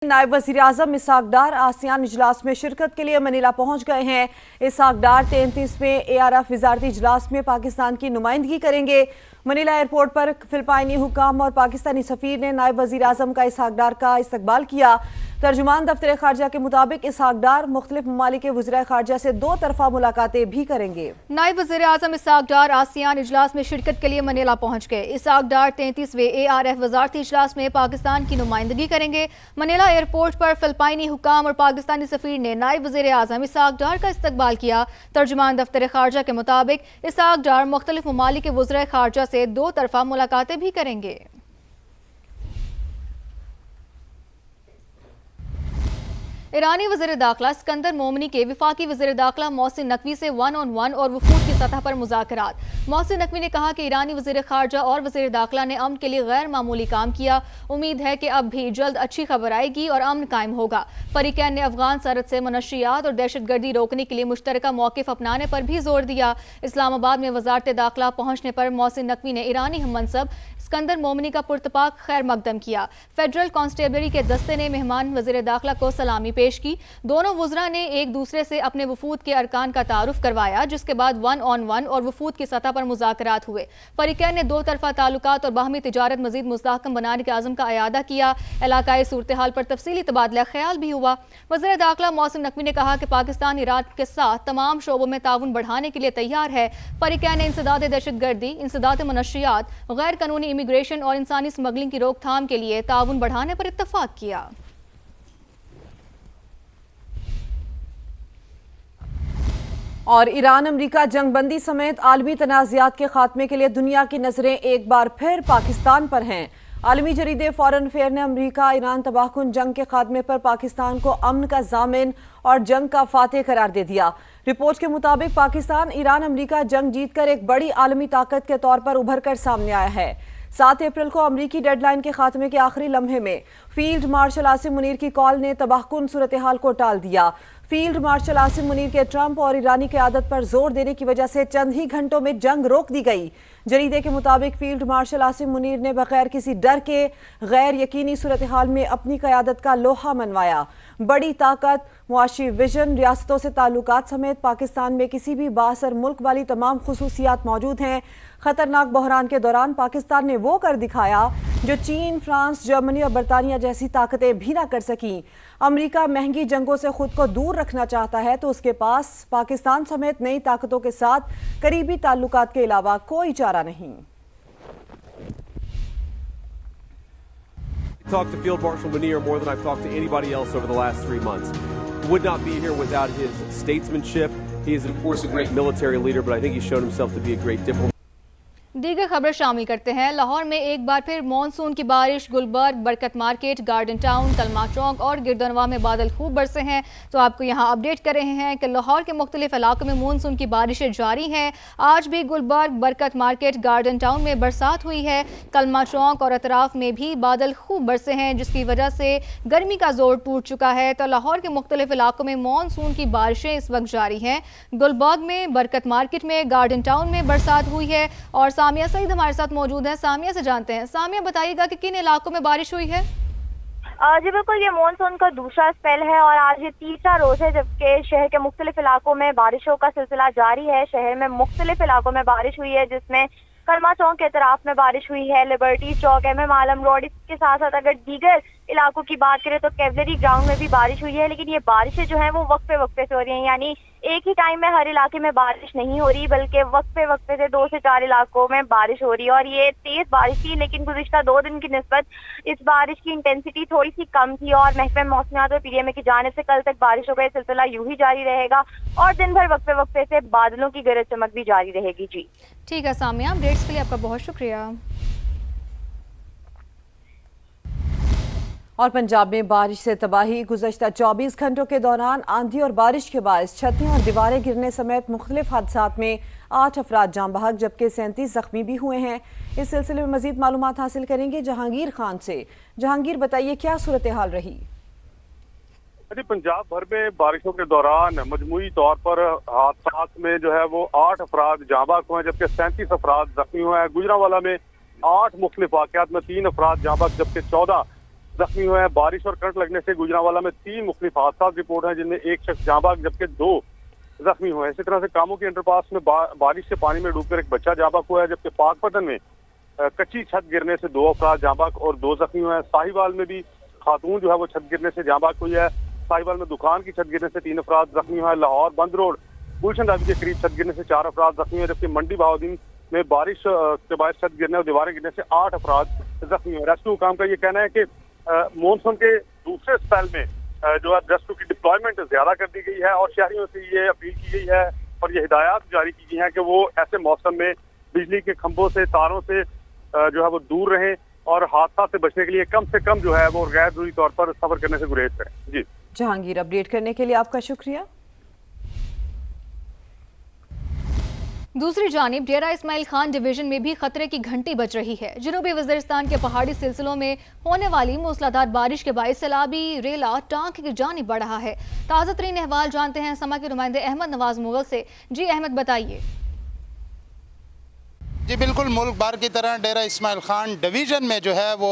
नायब वज़ीर-ए-आज़म इसहाक डार आसियान इजलास में शिरकत के लिए मनीला पहुंच गए हैं। इसहाक डार 33वें ARF वजारती इजलास में पाकिस्तान की नुमाइंदगी करेंगे। मनीला एयरपोर्ट पर फिलिपाइनी हुकाम और पाकिस्तानी सफीर ने नायब वज़ीर-ए-आज़म का इसहाक डार का इस्तकबाल किया। तर्जुमान दफ्तर खारजा के मुताबिक इसहाक डार मुख्तलिफ ममालिक के वज़ीर खारजा से दो तरफा मुलाकातें भी करेंगे। नायब वज़ीर-ए-आज़म इसहाक डार आसियान इजलास में शिरकत के लिए मनीला पहुंच गए। इसहाक डार 33वें ARF वजारती इजलास में पाकिस्तान की नुमाइंदगी करेंगे। मनीला एयरपोर्ट पर फिलिपाइनी हुकाम और पाकिस्तानी सफीर ने नायब वज़ीर-ए-आज़म इसहाक डार का इस्तकबाल किया। तर्जुमान दफ्तर खारजा के मुताबिक इसहाक डार मुख्तलिफ ममालिक के वज़ीर खारजा से दो तरफा मुलाकातें भी करेंगे। ईरानी वज़ीर दाखिला सिकंदर मोमनी के वफाकी वज़ीर दाखिला मोहसिन नकवी से 1-on-1 और वफूद की सतह पर मुज़ाकरात। मोहसिन नकवी ने कहा कि ईरानी वज़ीर खारजा और वज़ीर दाखिला ने अमन के लिए गैर मामूली काम किया। उम्मीद है कि अब भी जल्द अच्छी खबर आएगी और अमन कायम होगा। फरीकैन ने अफगान सरहद से मनशियात और दहशत गर्दी रोकने के लिए मुश्तरका मौक़िफ़ अपनाने पर भी जोर दिया। इस्लामाबाद में वज़ारत दाखिला पहुँचने पर मोहसिन नकवी ने ईरानी हममनसब सिकंदर मोमनी का पुरतपाक खैर मकदम किया। फेडरल कांस्टेबलरी के दस्ते ने मेहमान वज़ीर दाखिला को सलामी पेश की। दोनों वज़रा ने एक दूसरे से अपने वफूद के अरकान का तारुफ करवाया, जिसके बाद 1-on-1 और वफूद की सतह पर मुज़ाकरात हुए। फरीकैन ने दो तरफा ताल्लुकात और बाहमी तिजारत मज़ीद मुस्तहकम बनाने के आज़म का अयादा किया। इलाकाई सूरत हाल पर तफसीली तबादला ख्याल भी हुआ। वज़ीर दाखिला मोहसिन नकवी ने कहा कि पाकिस्तान ईरान के साथ तमाम शोबों में ताउन बढ़ाने के लिए तैयार है। फरीकैन ने इंसदाद दहशत गर्दी, इंसदाद मनशियात, गैर कानूनी इमिग्रेशन और इंसानी स्मगलिंग की रोकथाम के लिए ताउन बढ़ाने पर इत्तफाक किया। और ईरान अमरीका जंगबंदी समेत आलमी तनाज़ात के खात्मे के लिए दुनिया की नज़रें एक बार फिर पाकिस्तान पर हैं। आलमी जरीदे फॉरेन अफेयर ने अमरीका ईरान तबाहकुन जंग के खात्मे पर पाकिस्तान को अमन का जामिन और जंग का फातेह करार दे दिया। रिपोर्ट के मुताबिक पाकिस्तान ईरान अमरीका जंग जीतकर एक बड़ी आलमी ताकत के तौर पर उभर कर सामने आया है। 7 अप्रैल को अमरीकी डेडलाइन के खात्मे के आखिरी लम्हे में फील्ड मार्शल आसिम मुनीर की कॉल ने तबाहकुन सूरत हाल को टाल दिया। फील्ड मार्शल आसिम मुनीर के ट्रंप और ईरानी क़यादत पर जोर देने की वजह से चंद ही घंटों में जंग रोक दी गई। जरीदे के मुताबिक फील्ड मार्शल आसिम मुनीर ने बगैर किसी डर के गैर यकीनी सूरत हाल में अपनी क़यादत का लोहा मनवाया। बड़ी ताकत, मुआशी विजन, रियासतों से ताल्लुकात समेत पाकिस्तान में किसी भी बासर मुल्क वाली तमाम खुसूसियात मौजूद हैं। खतरनाक बहरान के दौरान पाकिस्तान ने वो कर दिखाया जो चीन, फ्रांस, जर्मनी और बरतानिया जैसी ताकतें भी ना कर सकीं। अमेरिका महंगी जंगों से खुद को दूर रखना चाहता है तो उसके पास पाकिस्तान समेत नई ताकतों के साथ करीबी ताल्लुकात के अलावा कोई चारा नहीं। Talked to Field Marshal Munir more than I've talked to anybody else over the last 3 months. Would not be here without his statesmanship. He is, of course, a great military leader, but I think he's shown himself to be a great diplomat. दीगर खबर शामिल करते हैं। लाहौर में एक बार फिर monsoon की बारिश। गुलबर्ग, बरकत मार्केट, गार्डन टाउन, कलमा चौक और गिरदनवा में बादल खूब बरसे हैं। तो आपको यहाँ अपडेट कर रहे हैं कि लाहौर के मुख्तलिफ इलाकों में मानसून की बारिशें जारी हैं। आज भी गुलबर्ग, बरकत मार्केट, गार्डन टाउन में बरसात हुई है। कलमा चौक और अतराफ में भी बादल खूब बरसे हैं, जिसकी वजह से गर्मी का जोर टूट चुका है। तो लाहौर के मुख्तलिफ इलाकों में मानसून की बारिशें इस वक्त जारी हैं। गुलबर्ग में, बरकत मार्केट में, गार्डन टाउन में बरसात हुई है। और सामिया सईद हमारे साथ मौजूद है। सामिया से जानते हैं। सामिया, बताइएगा कि किन इलाकों में बारिश हुई है? जी बिल्कुल, ये मानसून का दूसरा स्पेल है और आज ये तीसरा रोज है जबकि शहर के मुख्तलिफ इलाकों में बारिशों का सिलसिला जारी है। शहर में मुख्तलिफ इलाकों में बारिश हुई है, जिसमें कलमा चौक के तरफ में बारिश हुई है, लिबर्टी चौक, MM आलम रोड। इसके साथ साथ अगर दीगर इलाकों की बात करें तो कैवलरी ग्राउंड में भी बारिश हुई है। लेकिन ये बारिशें जो हैं वो वक्फे वक्फे से हो रही हैं, यानी एक ही टाइम में हर इलाके में बारिश नहीं हो रही, बल्कि वक्फे वक्फे से 2 से 4 इलाकों में बारिश हो रही है। और ये तेज बारिश थी, लेकिन गुज़िश्ता 2 दिन की निस्बत इस बारिश की इंटेंसिटी थोड़ी सी कम थी। और महकमा मौसमियात और PDMA की जानिब से कल तक बारिशों का सिलसिला यूं ही जारी रहेगा और दिन भर वक्फे वक्फे से बादलों की गरज चमक भी जारी रहेगी। जी ठीक है सामिया, अपडेट्स के लिए आपका बहुत शुक्रिया। और पंजाब में बारिश से तबाही। गुज़श्ता 24 घंटों के दौरान आंधी और बारिश के बायस छतें और दीवारें गिरने समेत मुख्तलिफ हादसात में 8 अफराद जाँ बहक जबकि 37 जख्मी भी हुए हैं। इस सिलसिले में मजीद मालूमात हासिल करेंगे जहांगीर खान से। जहांगीर, बताइए क्या सूरत हाल रही? पंजाब भर में बारिशों के दौरान मजमूई तौर पर हादसात में जो है वो 8 अफराद जाँ बहक हुए हैं, जबकि 37 अफराद जख्मी हुए हैं। गुजरांवाला में 8 मुख्तलिफ वाक़यात में 3 अफराद जाँ बहक जबकि 14 जख्मी हुए हैं। बारिश और करंट लगने से गुजरांवाला में 3 मुख्तलिफ हादसा रिपोर्ट हैं, जिनमें एक शख्स जाँ बहक जबकि 2 जख्मी हुए हैं। इसी तरह से कामों के अंडरपास में बारिश से पानी में डूबकर एक बच्चा जाँ बहक हुआ है, जबकि पाकपतन में कच्ची छत गिरने से 2 अफराद जाँ बहक और 2 जख्मी हुए हैं। साहिवाल में भी खातून जो है वो छत गिरने से जाँ बहक हुई है। साहिवाल में दुकान की छत गिरने से 3 अफराद जख्मी हुए हैं। लाहौर बंद रोड गुलशन दावी के करीब छत गिरने से 4 अफराद जख्मी हुए, जबकि मंडी बहाउद्दीन में बारिश के बाद छत गिरने और दीवारें गिरने से 8 अफराद जख्मी हुए। रेस्क्यू काम का ये कहना है कि मॉनसून के दूसरे स्पेल में जो है रेस्क्यू की डिप्लॉयमेंट ज्यादा कर दी गई है और शहरियों से ये अपील की गई है और ये हिदायत जारी की गई है कि वो ऐसे मौसम में बिजली के खंभों से, तारों से जो है वो दूर रहें और हादसा से बचने के लिए कम से कम जो है वो गैर जरूरी तौर पर सफर करने से गुरेज करें। जी जहांगीर, अपडेट करने के लिए आपका शुक्रिया। दूसरी जानिब डेरा इस्माइल खान डिवीजन में भी खतरे की घंटी बज रही है। जनूबी वज़ीरिस्तान के पहाड़ी सिलसिलों में होने वाली मूसलाधार बारिश के बायस सैलाबी रेला टांग की जानिब बढ़ रहा है। ताज़ा तरीन अहवाल जानते हैं समा के नुमाइंदे अहमद नवाज मुगल से। जी अहमद, बताइए। जी बिल्कुल, मुल्क भर की तरह डेरा इस्माइल खान डिवीज़न में जो है वो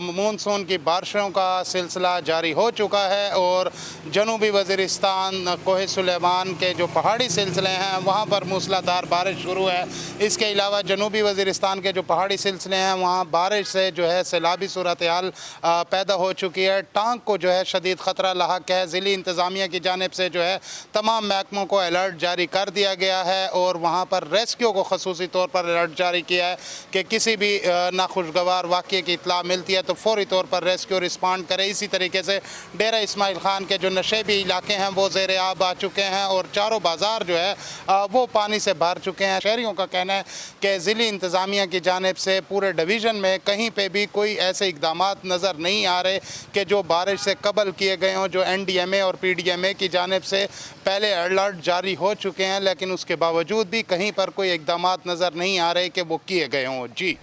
मानसून की बारिशों का सिलसिला जारी हो चुका है और जनूबी वज़ीरिस्तान, कोह सुलेमान के जो पहाड़ी सिलसिले हैं वहाँ पर मूसलाधार बारिश शुरू है। इसके अलावा जनूबी वज़ीरिस्तान के जो पहाड़ी सिलसिले हैं वहाँ बारिश से जो है सैलाबी सूरत हाल पैदा हो चुकी है। टांग को जो है शदीद ख़तरा लाहक है। ज़िली इंतज़ामिया की जानिब से जो है तमाम महकमों को अलर्ट जारी कर दिया गया है और वहाँ पर रेस्क्यू को खसूसी तौर पर अलर्ट जारी किया है कि किसी भी नाखुशगवार वाक़ये की इत्तला मिलती है तो फौरी तौर पर रेस्क्यू रिस्पॉन्ड करे। इसी तरीके से डेरा इस्माइल खान के जो नशेबी इलाके हैं वो ज़ेर आब आ चुके हैं और चारों बाज़ार जो है वो पानी से भर चुके हैं। शहरियों का कहना है कि ज़िली इंतज़ामिया की जानिब से पूरे डिवीज़न में कहीं पर भी कोई ऐसे इक़दाम नज़र नहीं आ रहे कि जो बारिश से कबल किए गए हों। जो NDMA और PDMA की जानिब से पहले अलर्ट जारी हो चुके हैं, लेकिन उसके बावजूद भी कहीं पर कोई इक़दाम नज़र नहीं आ रहे कि वो किए गए हों। जी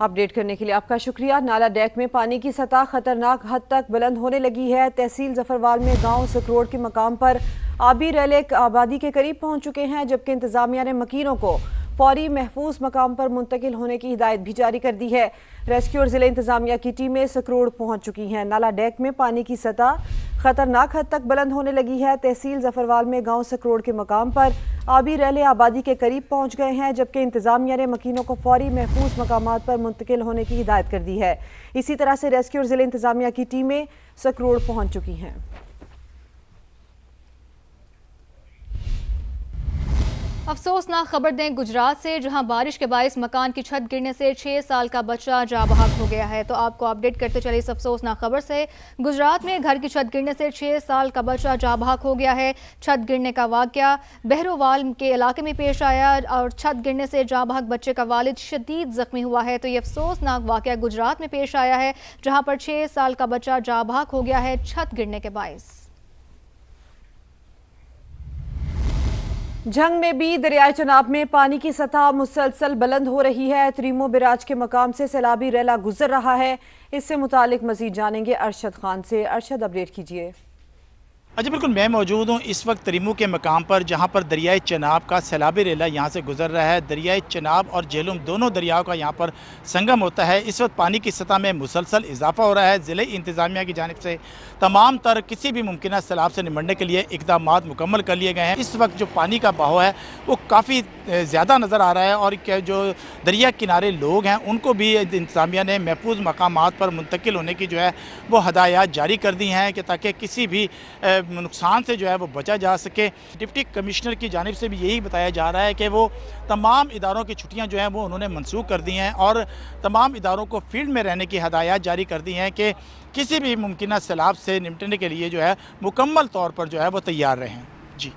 अपडेट करने के लिए आपका शुक्रिया। नाला डेक में पानी की सतह खतरनाक हद तक बुलंद होने लगी है। तहसील जफरवाल में गांव सकरोड़ के मकाम पर आबी रेले आबादी के करीब पहुंच चुके हैं, जबकि इंतजामिया ने मकीनों को फौरी महफूज मकाम पर मुंतकिल होने की हिदायत भी जारी कर दी है। रेस्क्यू और जिले इंतजामिया की टीमें सकरोड़ पहुंच चुकी हैं। नाला डेक में पानी की सतह खतरनाक हद तक बुलंद होने लगी है। तहसील जफरवाल में गांव सकरोड़ के मकाम पर आबी रेले आबादी के करीब पहुंच गए हैं, जबकि इंतजामिया ने मकीनों को फौरी महफूज मकामात पर मुंतकिल होने की हिदायत कर दी है। इसी तरह से रेस्क्यू और जिले इंतजामिया की टीमें सकरोड़ पहुंच चुकी हैं। अफसोसनाक खबर दें गुजरात से, जहां बारिश के बायस मकान की छत गिरने से 6 साल का बच्चा जाँ बहक हो गया है। तो आपको अपडेट करते चले इस अफसोसनाक खबर से। गुजरात में घर की छत गिरने से 6 साल का बच्चा जाँ बहक हो गया है। छत गिरने का वाकया बहरोवाल के इलाके में पेश आया और छत गिरने से जाँ बहक बच्चे का वालिद शदीद जख्मी हुआ है। तो ये अफसोसनाक वाकया गुजरात में पेश आया है, जहाँ पर 6 साल का बच्चा जाँ बहक हो गया है छत गिरने के बायस। जंग में भी दरियाए चनाब में पानी की सतह मुसलसल बुलंद हो रही है। त्रीमो बिराज के मकाम से सैलाबी रेला गुजर रहा है। इससे मुतालिक मजीद जानेंगे अरशद खान से। अरशद, अपडेट कीजिए। अच्छा बिल्कुल, मैं मौजूद हूँ इस वक्त त्रीमू के मकाम पर, जहाँ पर दरियाए चनाब का सैलाबी रेला यहाँ से गुजर रहा है। दरियाए चनाब और झेलम दोनों दरियाओं का यहाँ पर संगम होता है। इस वक्त पानी की सतह में मुसलसल इजाफा हो रहा है। ज़िले इंतज़ामिया की जानिब से तमाम तर किसी भी मुमकिन सैलाब से निमटने के लिए इक़दाम मुकम्मल कर लिए गए हैं। इस वक्त जो पानी का बहाव है वो काफ़ी ज़्यादा नज़र आ रहा है और जो दरिया किनारे लोग हैं उनको भी इंतज़ामिया ने महफूज मकामात पर मुंतकिल होने की जो है वो हदायत जारी कर दी हैं कि ताकि किसी भी नुकसान से जो है वो बचा जा सके। डिप्टी कमिश्नर की जानिब से भी यही बताया जा रहा है कि वो तमाम इदारों की छुट्टियां जो हैं वो उन्होंने मनसूख कर दी हैं और तमाम इदारों को फील्ड में रहने की हदायत जारी कर दी हैं कि किसी भी मुमकिन सैलाब से निपटने के लिए जो है मुकम्मल तौर पर जो है वो तैयार रहें।